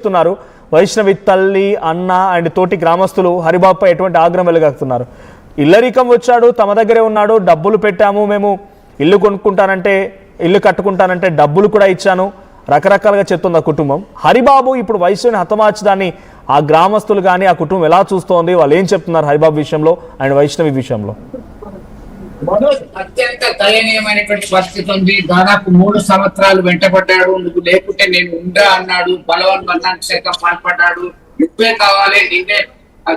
చెప్తున్నారు వైష్ణవి తల్లి అన్న అండ్ తోటి గ్రామస్తులు హరిబాబుపై ఎటువంటి ఆగ్రహం వెలుగక్కుతున్నారు. ఇల్లరికం వచ్చాడు, తమ దగ్గరే ఉన్నాడు, డబ్బులు పెట్టాము, మేము ఇల్లు కొనుక్కుంటానంటే ఇల్లు కట్టుకుంటానంటే డబ్బులు కూడా ఇచ్చాను, రకరకాలుగా చెప్తుంది ఆ కుటుంబం. హరిబాబు ఇప్పుడు వైష్ణవిని హతమార్చడాన్ని ఆ గ్రామస్తులు కానీ ఆ కుటుంబం ఎలా చూస్తోంది, వాళ్ళు ఏం చెప్తున్నారు హరిబాబు విషయంలో అండ్ వైష్ణవి విషయంలో? అత్యంత దయనీయమైనటువంటి పరిస్థితి ఉంది. దాదాపు 3 సంవత్సరాలు వెంటబడ్డాడు. నువ్వు లేకుంటే నేను ఉండా అన్నాడు. బలవన్మరణానికి సైతం పాల్పడ్డాడు. నువ్వే కావాలి, నిన్నే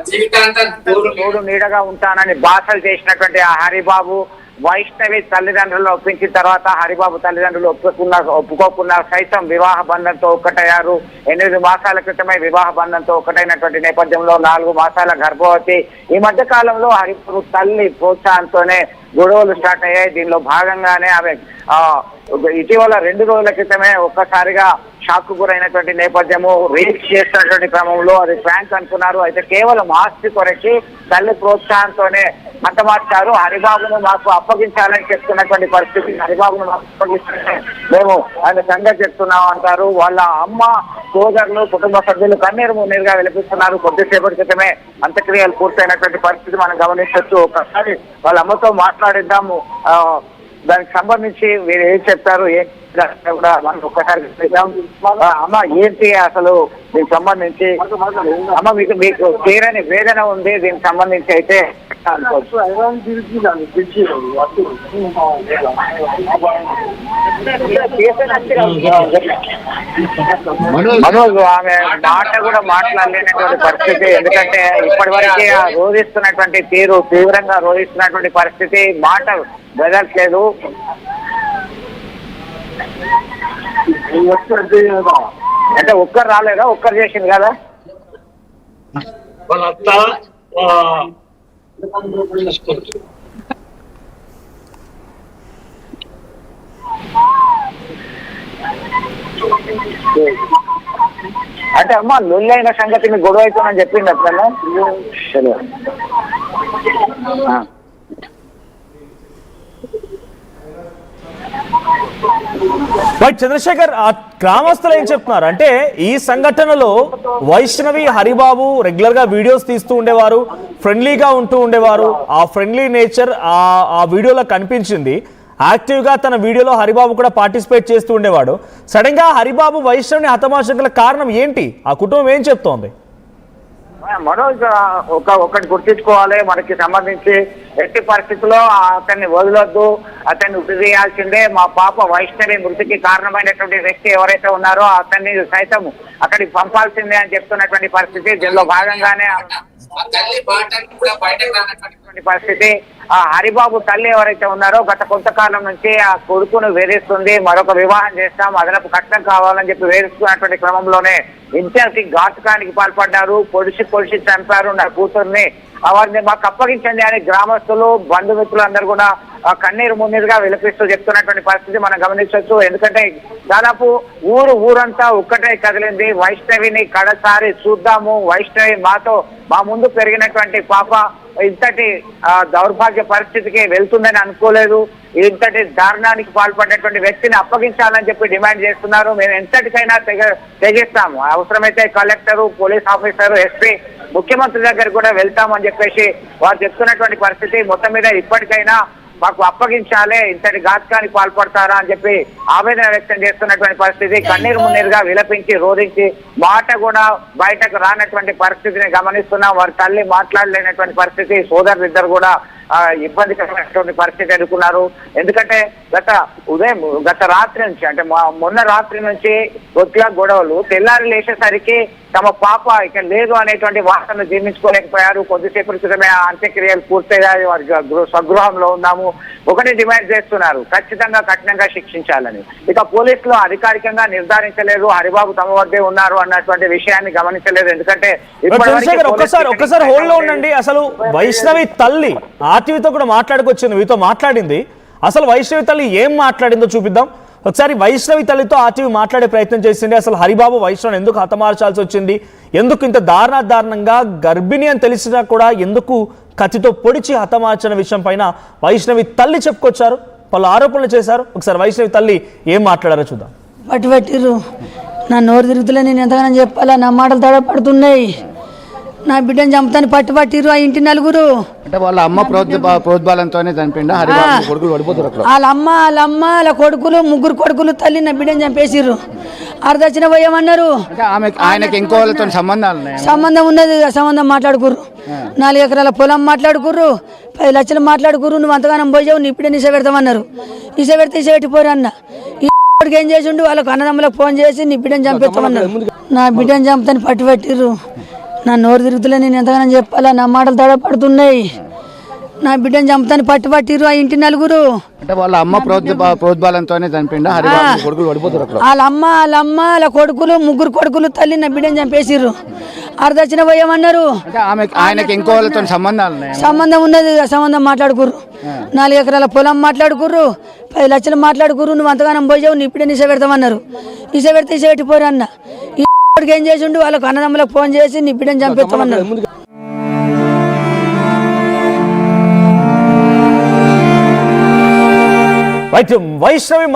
జీవితాంతం తోడు నీడగా ఉంటానని భాషలు చేసినటువంటి ఆ హరిబాబు వైష్ణవి తల్లిదండ్రులు ఒప్పించిన తర్వాత హరిబాబు తల్లిదండ్రులు ఒప్పుకోకున్నా సైతం వివాహ బంధంతో ఒక్కటయ్యారు. 8 మాసాల క్రితమే వివాహ బంధంతో ఒక్కటైనటువంటి నేపథ్యంలో 4 మాసాల గర్భవతి. ఈ మధ్య కాలంలో హరిబాబు తల్లి ప్రోత్సాహంతోనే గొడవలు స్టార్ట్ అయ్యాయి. దీనిలో భాగంగానే ఆమె ఇటీవల 2 రోజుల క్రితమే ఒక్కసారిగా షాక్ గురైనటువంటి నేపథ్యము. రీచ్ చేస్తున్నటువంటి క్రమంలో అది ఫ్రాంక్ అనుకున్నారు. అయితే కేవలం ఆస్తి కొరకి తల్లి ప్రోత్సాహంతోనే హతమార్చారు. హరిబాబును మాకు అప్పగించాలని చెప్తున్నటువంటి పరిస్థితి. హరిబాబును మాకు అప్పగిస్తే మేము ఆయన సంగతి చెప్తున్నాం అంటారు. వాళ్ళ అమ్మ, సోదరులు, కుటుంబ సభ్యులు కన్నీరు మున్నీరుగా వినిపిస్తున్నారు. కొద్దిసేపటి క్రితమే అంత్యక్రియలు పూర్తయినటువంటి పరిస్థితి మనం గమనించవచ్చు. ఒకసారి వాళ్ళ అమ్మతో మాట్లాడిద్దాము. దానికి సంబంధించి మీరు ఏం చెప్తారు, ఏం కూడా మనం ఒక్కసారి అమ్మ ఏంటి అసలు దీనికి సంబంధించి? అమ్మ మీకు తీరని వేదన ఉంది దీనికి సంబంధించి. అయితే మనోజ్ ఆమె మాట కూడా మాట్లాడలేనటువంటి పరిస్థితి. ఎందుకంటే ఇప్పటి వరకు రోధిస్తున్నటువంటి తీరు, తీవ్రంగా రోధిస్తున్నటువంటి పరిస్థితి, మాట బెదట్లేదు. అంటే ఒక్కరు రాలేదా? ఒక్కరు చేసింది కదా వాళ్ళంతా అంటే అమ్మ లొల్లైన సంగతి మీకు గొడవ అవుతుందని చెప్పింది అట్లా. చంద్రశేఖర్, ఆ గ్రామస్తులు ఏం చెప్తున్నారు అంటే ఈ సంఘటనలో వైష్ణవి, హరిబాబు రెగ్యులర్ గా వీడియోస్ తీస్తూ ఉండేవారు, ఫ్రెండ్లీగా ఉంటూ ఉండేవారు. ఆ ఫ్రెండ్లీ నేచర్ ఆ వీడియోలో కనిపించింది. యాక్టివ్ గా తన వీడియోలో హరిబాబు కూడా పార్టిసిపేట్ చేస్తూ ఉండేవాడు. సడన్ గా హరిబాబు వైష్ణవిని హతమార్చగల కారణం ఏంటి? ఆ కుటుంబం ఏం చెప్తోంది? మనోజ్ ఒకటి గుర్తించుకోవాలి, మనకి సంబంధించి ఎట్టి పరిస్థితుల్లో అతన్ని వదలొద్దు, అతన్ని ఉరి తీయాల్సిందే. మా పాప వైష్ణవి మృతికి కారణమైనటువంటి వ్యక్తి ఎవరైతే ఉన్నారో అతన్ని సైతం అక్కడికి పంపాల్సిందే అని చెప్తున్నటువంటి పరిస్థితి. దీనిలో భాగంగానే పరిస్థితి. ఆ హరిబాబు తల్లి ఎవరైతే ఉన్నారో గత కొంతకాలం నుంచి ఆ కొడుకును వేధిస్తుంది, మరొక వివాహం చేస్తాం, అదనపు కట్నం కావాలని చెప్పి వేధిస్తున్నటువంటి క్రమంలోనే ఇంటికి ఘాతుకానికి పాల్పడ్డారు. పొడిచి చంపారు నా కూతుర్ని, వారిని మాకు అప్పగించండి అని గ్రామస్తులు, బంధుమిత్రులు అందరూ కూడా కన్నీరు మున్నీరుగా విలపిస్తూ చెప్తున్నటువంటి పరిస్థితి మనం గమనించవచ్చు. ఎందుకంటే దాదాపు ఊరంతా ఒక్కటే కదిలింది. వైష్ణవిని కడసారి చూద్దాము, వైష్ణవి మా ముందు పెరిగినటువంటి పాప ఇంతటి దౌర్భాగ్య పరిస్థితికి వెళ్తుందని అనుకోలేదు, ఇంతటి దారుణానికి పాల్పడినటువంటి వ్యక్తిని అప్పగించాలని చెప్పి డిమాండ్ చేస్తున్నారు. మేము ఎంతటికైనా తెగిస్తాము, అవసరమైతే కలెక్టరు, పోలీస్ ఆఫీసరు, ఎస్పీ, ముఖ్యమంత్రి దగ్గర కూడా వెళ్తామని చెప్పేసి వారు చెప్తున్నటువంటి పరిస్థితి. మొత్తం మీద ఇప్పటికైనా మాకు అప్పగించాలే, ఇంతటి ఘాతకానికి పాల్పడతారా అని చెప్పి ఆవేదన వ్యక్తం చేస్తున్నటువంటి పరిస్థితి. కన్నీరు మున్నీరుగా విలపించి రోధించి మాట కూడా బయటకు రానటువంటి పరిస్థితిని గమనిస్తున్నాం. వారి తల్లి మాట్లాడలేనటువంటి పరిస్థితి, సోదరులిద్దరు కూడా ఇబ్బందికరమైనటువంటి పరిస్థితి ఎదుర్కొన్నారు. ఎందుకంటే గత రాత్రి నుంచి, అంటే మొన్న రాత్రి నుంచి కొద్దిగా గొడవలు, తెల్లారి లేచేసరికి తమ పాప ఇక లేదు అనేటువంటి వార్తను జీర్ణించుకోలేకపోయారు. కొద్దిసేపటి క్రితమే అంత్యక్రియలు పూర్తయ్యాయి, వారి స్వగృహంలో ఉన్నాము. ఒకటి డిమాండ్ చేస్తున్నారు, ఖచ్చితంగా కఠినంగా శిక్షించాలని. ఇక పోలీసులు అధికారికంగా నిర్ధారించలేదు హరిబాబు తమ వద్దే ఉన్నారు అన్నటువంటి విషయాన్ని గమనించలేదు. ఎందుకంటే ఒక్కసారి హోల్డ్ లో ఉండండి. అసలు వైష్ణవి తల్లి ఆర్టీవీతో కూడా మాట్లాడుకొచ్చింది, మీతో మాట్లాడింది. అసలు వైష్ణవి తల్లి ఏం మాట్లాడిందో చూపిద్దాం ఒకసారి. వైష్ణవి తల్లితో ఆర్టీవీ మాట్లాడే ప్రయత్నం చేసింది. అసలు హరిబాబు వైష్ణవిని ఎందుకు హతమార్చాల్సి వచ్చింది, ఎందుకు ఇంత దారుణంగా గర్భిణి అని తెలిసినా కూడా ఎందుకు కత్తితో పొడిచి హతమార్చిన విషయం పైన వైష్ణవి తల్లి చెప్పుకొచ్చారు, పలు ఆరోపణలు చేశారు. ఒకసారి వైష్ణవి తల్లి ఏం మాట్లాడారో చూద్దాం. పట్టిరు నా నోరు తిరుగుతులే, నేను ఎంతగానో చెప్పాలా, నా మాటలు తడపడుతున్నాయి. నా బిడ్డను చంపుతాను పట్టుబట్టిరు ఆ ఇంటి నలుగురు. అంటే వాళ్ళ అమ్మ ప్రోద్బలంతోనే చనిపోయిందా? హరిబాబు కొడుకులు పడిపోతారు అట్లా. వాళ్ళ కొడుకులు, ముగ్గురు కొడుకులు తల్లి నా బిడ్డను చంపేసిర్రు. అర్ధచ్చిన పోయామన్నారు. అంటే ఆయనకి ఇంకో వాళ్ళతో సంబంధాలు ఉన్నాయా? సంబంధం ఉన్నది, సంబంధం మాట్లాడుకుర్రు. 4 ఎకరాల పొలం మాట్లాడుకుర్రు, 10 లక్షలు మాట్లాడుకుర్రు. నువ్వు అంతగానం పోయావు, నీ ఇప్పుడే నిశ పెడతామన్నారు. నిశ పెడితే ఇశ పెట్టిపోరు అన్న. ఇప్పటికి ఏం చేసిండు, వాళ్ళకు అన్నదమ్ములకు ఫోన్ చేసి నీ బిడ్డను చంపేస్తామన్నారు. నా బిడ్డను చంపుతాను పట్టుబట్టిర్రు. నా నోరు తిరుగుతులే, నేను ఎంతగానో చెప్పాలా, నా మాటలు తడపడుతున్నాయి. నా బిడ్డను చంపుతాను పట్టుబట్టిర్రు ఆ ఇంటి నలుగురు. అంటే వాళ్ళ అమ్మ ప్రోద్బలంతోనే చనిపోయిందా? హరిబాబు కొడుకులు పడిపోతారు అట్లా. వాళ్ళ కొడుకులు, ముగ్గురు కొడుకులు తల్లి నా బిడ్డను చంపేసిర్రు. అర్ధచ్చిన పోయామన్నారు. అంటే ఆయనకి ఇంకో వాళ్ళతో సంబంధాలు ఉన్నాయా? సంబంధం ఉన్నది, సంబంధం మాట్లాడుకుర్రు. 4 ఎకరాల పొలం మాట్లాడుకుర్రు, 10 లక్షలు మాట్లాడుకుర్రు. నువ్వు అంతగానం పోయావు, నీ ఇప్పుడే నిశ పెడతామన్నారు. నిశ పెడితే ఇశ పెట్టిపోరు అన్న. ఇప్పటికి ఏం చేసిండు, వాళ్ళకు అన్నదమ్ములకు ఫోన్ చేసి నీ బిడ్డను చంపేస్తామన్నారు. వైష్ణవి